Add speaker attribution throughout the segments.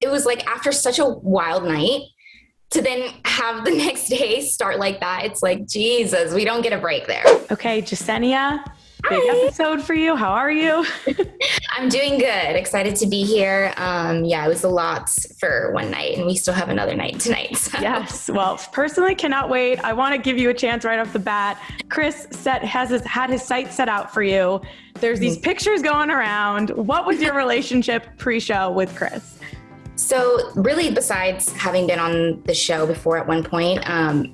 Speaker 1: it was like after such a wild night to then have the next day start like that. It's like, Jesus, we don't get a break there.
Speaker 2: Okay, Jessenia, big episode for you. How are you?
Speaker 1: I'm doing good. Excited to be here. It was a lot for one night and we still have another night tonight. So.
Speaker 2: Yes. Well, personally cannot wait. I want to give you a chance right off the bat. Chris had his sights set out for you. There's these pictures going around. What was your relationship pre-show with Chris?
Speaker 1: So really, besides having been on the show before at one point,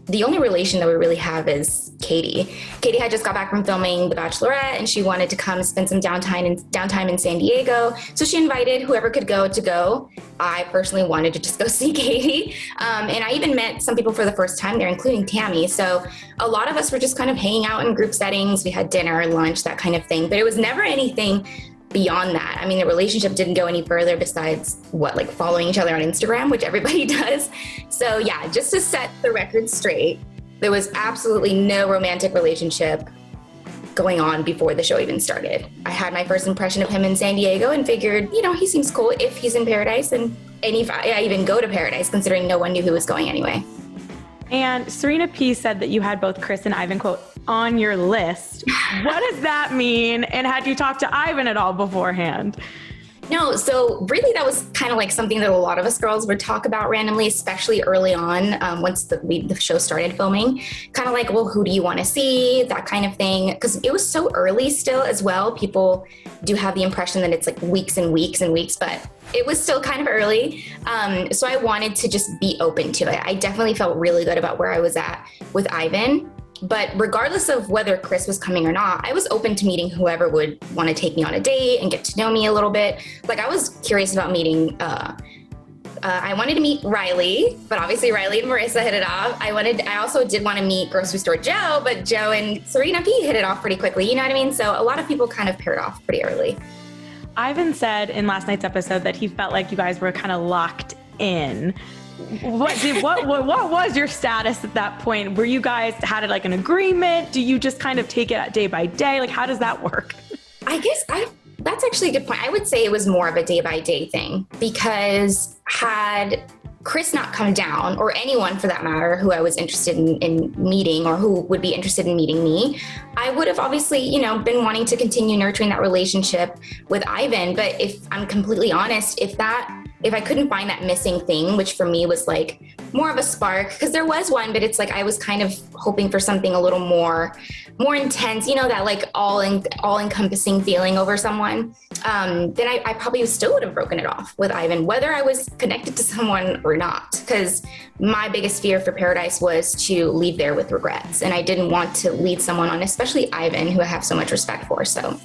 Speaker 1: the only relation that we really have is Katie. Katie had just got back from filming The Bachelorette and she wanted to come spend some downtime in San Diego. So she invited whoever could go to go. I personally wanted to just go see Katie. And I even met some people for the first time there, including Tammy. So a lot of us were just kind of hanging out in group settings. We had dinner, lunch, that kind of thing. But it was never anything beyond that. I mean, the relationship didn't go any further besides following each other on Instagram, which everybody does. So yeah, just to set the record straight, there was absolutely no romantic relationship going on before the show even started. I had my first impression of him in San Diego and figured, he seems cool if he's in paradise and if I even go to paradise, considering no one knew who was going anyway.
Speaker 2: And Serena P said that you had both Chris and Ivan, quote, on your list. What does that mean? And had you talked to Ivan at all beforehand?
Speaker 1: No, so really that was kind of like something that a lot of us girls would talk about randomly, especially early on, once the show started filming. Kind of like, well, who do you want to see? That kind of thing. Because it was so early still as well. People do have the impression that it's like weeks and weeks and weeks, but it was still kind of early. So I wanted to just be open to it. I definitely felt really good about where I was at with Ivan. But regardless of whether Chris was coming or not, I was open to meeting whoever would want to take me on a date and get to know me a little bit. Like I was curious about meeting, I wanted to meet Riley, but obviously Riley and Marissa hit it off. I also did want to meet Grocery Store Joe, but Joe and Serena P hit it off pretty quickly. You know what I mean? So a lot of people kind of paired off pretty early.
Speaker 2: Ivan said in last night's episode that he felt like you guys were kind of locked in. What was your status at that point? Were you guys had it like an agreement? Do you just kind of take it day by day? Like, how does that work?
Speaker 1: I guess that's actually a good point. I would say it was more of a day by day thing because had Chris not come down, or anyone for that matter who I was interested in meeting or who would be interested in meeting me, I would have obviously, been wanting to continue nurturing that relationship with Ivan. But if I'm completely honest, if I couldn't find that missing thing, which for me was like more of a spark, because there was one, but it's like I was kind of hoping for something a little more intense, that like all-encompassing feeling over someone, then I probably still would have broken it off with Ivan, whether I was connected to someone or not, because my biggest fear for Paradise was to leave there with regrets, and I didn't want to lead someone on, especially Ivan, who I have so much respect for. So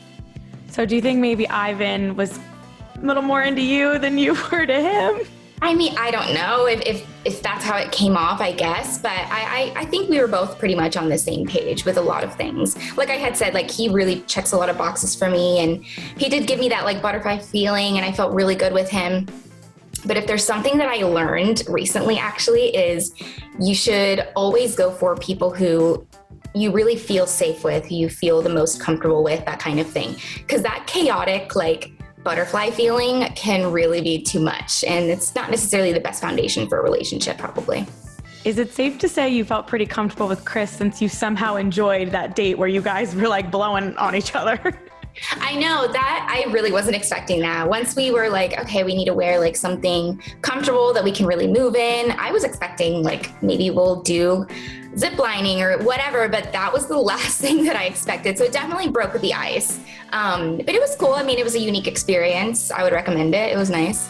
Speaker 2: do you think maybe Ivan was a little more into you than you were to him?
Speaker 1: I mean, I don't know if that's how it came off, I guess, but I think we were both pretty much on the same page with a lot of things. Like I had said, like he really checks a lot of boxes for me, and he did give me that like butterfly feeling, and I felt really good with him. But if there's something that I learned recently actually is you should always go for people who you really feel safe with, who you feel the most comfortable with, that kind of thing. Because that chaotic, like butterfly feeling can really be too much, and it's not necessarily the best foundation for a relationship probably.
Speaker 2: Is it safe to say you felt pretty comfortable with Chris since you somehow enjoyed that date where you guys were like blowing on each other?
Speaker 1: I know that I really wasn't expecting that. Once we were like, okay, we need to wear like something comfortable that we can really move in, I was expecting like maybe we'll do zip lining or whatever, but that was the last thing that I expected. So it definitely broke the ice. But it was cool. I mean, it was a unique experience. I would recommend it. It was nice.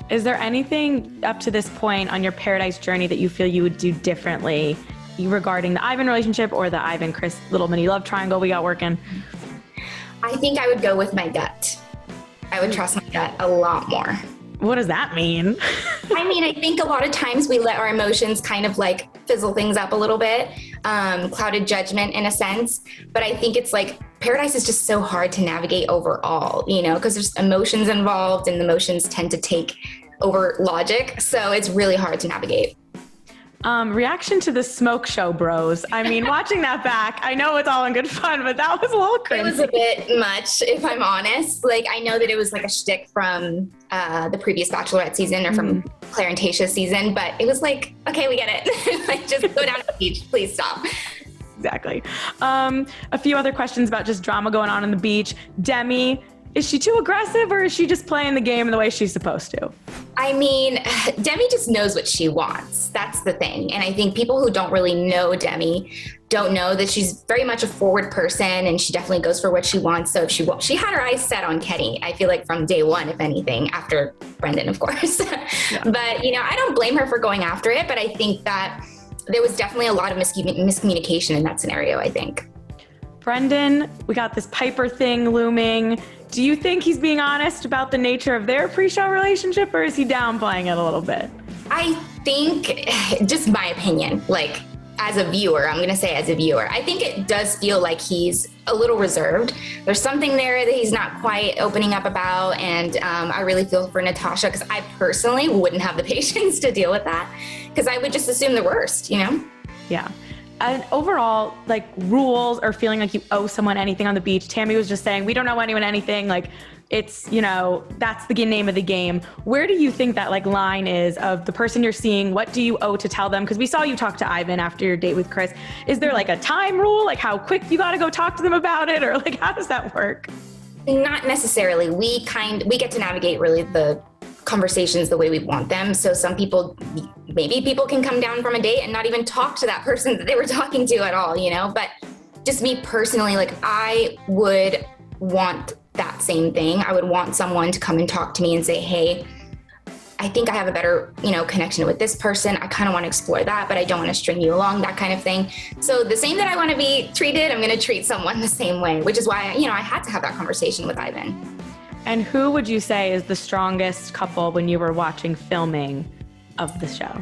Speaker 2: Is there anything up to this point on your Paradise journey that you feel you would do differently regarding the Ivan relationship or the Ivan-Chris little mini love triangle we got working?
Speaker 1: I think I would go with my gut. I would trust my gut a lot more.
Speaker 2: What does that mean?
Speaker 1: I mean, I think a lot of times we let our emotions kind of like fizzle things up a little bit, clouded judgment in a sense. But I think it's like Paradise is just so hard to navigate overall, because there's emotions involved and the emotions tend to take over logic. So it's really hard to navigate.
Speaker 2: Reaction to the smoke show bros. I mean, watching that back, I know it's all in good fun, but that was a little cringy.
Speaker 1: It was a bit much, if I'm honest. Like, I know that it was like a shtick from the previous Bachelorette season or from Claire and Tayshia's season, but it was like, okay, we get it. Like, just go down to the beach. Please stop.
Speaker 2: Exactly. A few other questions about just drama going on the beach. Demi, is she too aggressive or is she just playing the game the way she's supposed to?
Speaker 1: I mean, Demi just knows what she wants. That's the thing. And I think people who don't really know Demi don't know that she's very much a forward person and she definitely goes for what she wants. So if she had her eyes set on Kenny, I feel like from day one, if anything, after Brendan, of course. Yeah. But, you know, I don't blame her for going after it, but I think that there was definitely a lot of miscommunication in that scenario, I think.
Speaker 2: Brendan, we got this Piper thing looming. Do you think he's being honest about the nature of their pre-show relationship, or is he downplaying it a little bit?
Speaker 1: I think, just my opinion, like as a viewer, I'm going to say as a viewer, I think it does feel like he's a little reserved. There's something there that he's not quite opening up about. And I really feel for Natasha because I personally wouldn't have the patience to deal with that because I would just assume the worst, you know?
Speaker 2: Yeah. And overall, like rules or feeling like you owe someone anything on the beach. Tammy was just saying, we don't owe anyone anything. Like it's, you know, that's the name of the game. Where do you think that like line is of the person you're seeing? What do you owe to tell them? Because we saw you talk to Ivan after your date with Chris. Is there like a time rule? Like how quick you got to go talk to them about it? Or like, how does that work?
Speaker 1: Not necessarily. We get to navigate really the conversations the way we want them. So some people, maybe people can come down from a date and not even talk to that person that they were talking to at all, you know? But just me personally, like I would want that same thing. I would want someone to come and talk to me and say, hey, I think I have a better, you know, connection with this person. I kind of want to explore that, but I don't want to string you along, that kind of thing. So the same that I want to be treated, I'm going to treat someone the same way, which is why, you know, I had to have that conversation with Ivan.
Speaker 2: And who would you say is the strongest couple when you were watching filming of the show?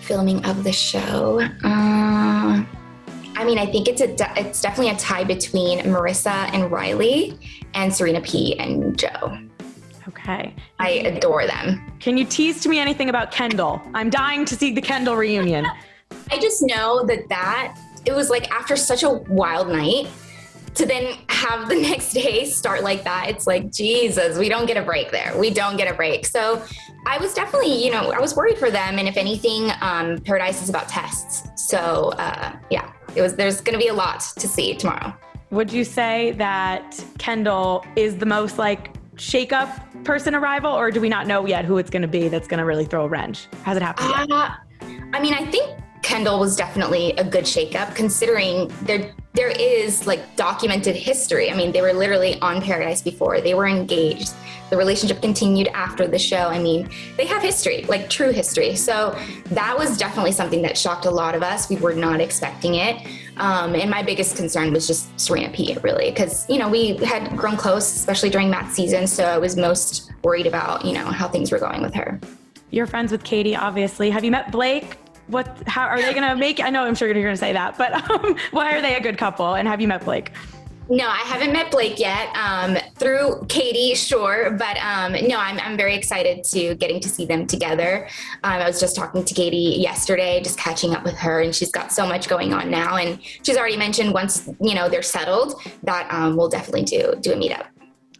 Speaker 1: Filming of the show? I mean, I think it's definitely a tie between Marissa and Riley and Serena P and Joe.
Speaker 2: Okay.
Speaker 1: I adore them.
Speaker 2: Can you tease to me anything about Kendall? I'm dying to see the Kendall reunion.
Speaker 1: I just know that it was like after such a wild night, to then have the next day start like that, it's like, Jesus, we don't get a break there. We don't get a break. So I was definitely, you know, I was worried for them. And if anything, Paradise is about tests. So yeah, there's going to be a lot to see tomorrow.
Speaker 2: Would you say that Kendall is the most like shake-up person arrival, or do we not know yet who it's going to be that's going to really throw a wrench? Has it happened yet?
Speaker 1: I mean, I think Kendall was definitely a good shakeup considering there is like documented history. I mean, they were literally on Paradise before. They were engaged. The relationship continued after the show. I mean, they have history, like true history. So that was definitely something that shocked a lot of us. We were not expecting it. And my biggest concern was just Serena P, really, because, you know, we had grown close, especially during Matt's season. So I was most worried about, you know, how things were going with her.
Speaker 2: You're friends with Katie, obviously. Have you met Blac? How are they going to make it? I know I'm sure you're going to say that, but why are they a good couple? And have you met Blac?
Speaker 1: No, I haven't met Blac yet. Through Katie, sure. But no, I'm very excited to getting to see them together. I was just talking to Katie yesterday, just catching up with her, and she's got so much going on now. And she's already mentioned once, you know, they're settled that we'll definitely do a meetup.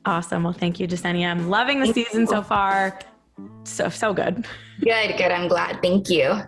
Speaker 2: Awesome. Well, thank you, Jessenia. I'm loving the season so far. So good.
Speaker 1: Good. I'm glad. Thank you.